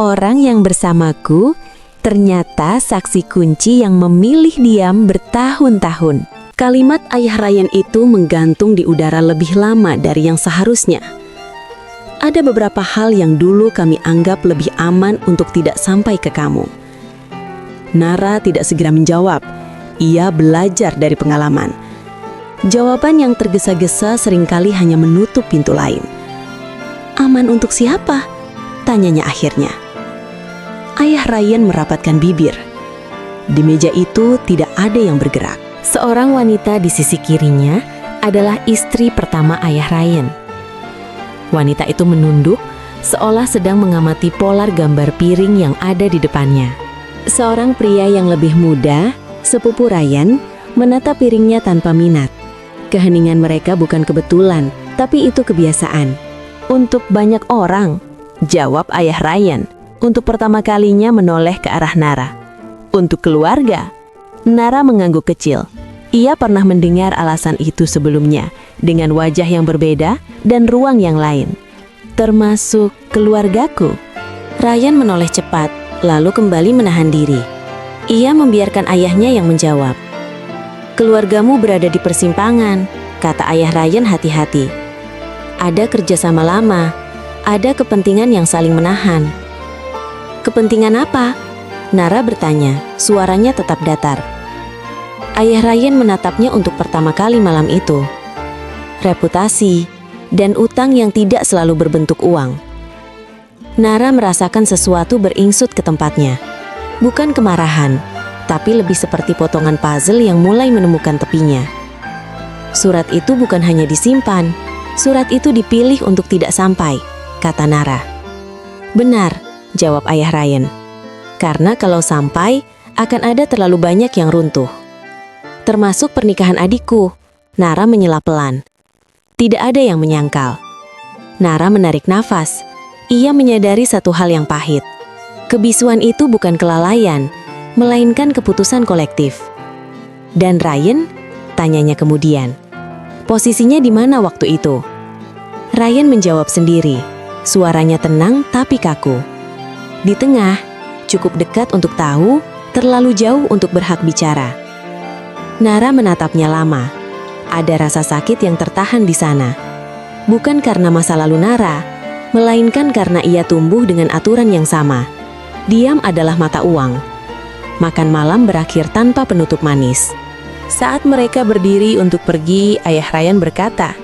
Orang yang bersamaku ternyata saksi kunci yang memilih diam bertahun-tahun. Kalimat ayah Ryan itu menggantung di udara lebih lama dari yang seharusnya. Ada beberapa hal yang dulu kami anggap lebih aman untuk tidak sampai ke kamu. Nara tidak segera menjawab. Ia belajar dari pengalaman. Jawaban yang tergesa-gesa seringkali hanya menutup pintu lain. Aman untuk siapa? Tanyanya akhirnya. Ayah Ryan merapatkan bibir. Di meja itu tidak ada yang bergerak. Seorang wanita di sisi kirinya adalah istri pertama ayah Ryan. Wanita itu menunduk seolah sedang mengamati polar gambar piring yang ada di depannya. Seorang pria yang lebih muda, sepupu Ryan, menatap piringnya tanpa minat. Keheningan mereka bukan kebetulan, tapi itu kebiasaan. Untuk banyak orang, jawab ayah Ryan, untuk pertama kalinya menoleh ke arah Nara. Untuk keluarga, Nara mengangguk kecil. Ia pernah mendengar alasan itu sebelumnya, dengan wajah yang berbeda dan ruang yang lain. Termasuk keluargaku. Ryan menoleh cepat, lalu kembali menahan diri. Ia membiarkan ayahnya yang menjawab. Keluargamu berada di persimpangan, kata ayah Ryan hati-hati. Ada kerjasama lama, ada kepentingan yang saling menahan. Kepentingan apa? Nara bertanya, suaranya tetap datar. Ayah Ryan menatapnya untuk pertama kali malam itu. Reputasi dan utang yang tidak selalu berbentuk uang. Nara merasakan sesuatu beringsut ke tempatnya. Bukan kemarahan, tapi lebih seperti potongan puzzle yang mulai menemukan tepinya. Surat itu bukan hanya disimpan, surat itu dipilih untuk tidak sampai, kata Nara. Benar, jawab ayah Ryan. Karena kalau sampai, akan ada terlalu banyak yang runtuh. Termasuk pernikahan adikku, Nara menyela pelan. Tidak ada yang menyangkal. Nara menarik nafas. Ia menyadari satu hal yang pahit. Kebisuan itu bukan kelalaian, melainkan keputusan kolektif. Dan Ryan? Tanyanya kemudian. Posisinya di mana waktu itu? Ryan menjawab sendiri. Suaranya tenang tapi kaku. Di tengah, cukup dekat untuk tahu, terlalu jauh untuk berhak bicara. Nara menatapnya lama. Ada rasa sakit yang tertahan di sana. Bukan karena masa lalu Nara, melainkan karena ia tumbuh dengan aturan yang sama. Diam adalah mata uang. Makan malam berakhir tanpa penutup manis. Saat mereka berdiri untuk pergi, ayah Ryan berkata,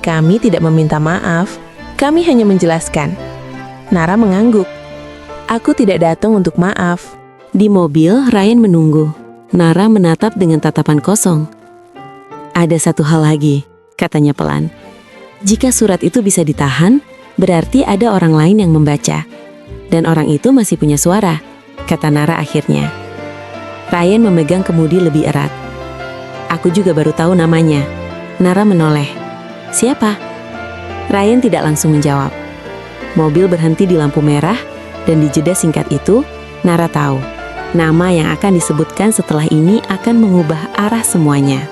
"Kami tidak meminta maaf, kami hanya menjelaskan." Nara mengangguk. "Aku tidak datang untuk maaf." Di mobil, Ryan menunggu. Nara menatap dengan tatapan kosong. "Ada satu hal lagi," katanya pelan. "Jika surat itu bisa ditahan, berarti ada orang lain yang membaca. Dan orang itu masih punya suara," kata Nara akhirnya. Ryan memegang kemudi lebih erat. "Aku juga baru tahu namanya." Nara menoleh. "Siapa?" Ryan tidak langsung menjawab. Mobil berhenti di lampu merah, dan di jeda singkat itu, Nara tahu. Nama yang akan disebutkan setelah ini akan mengubah arah semuanya.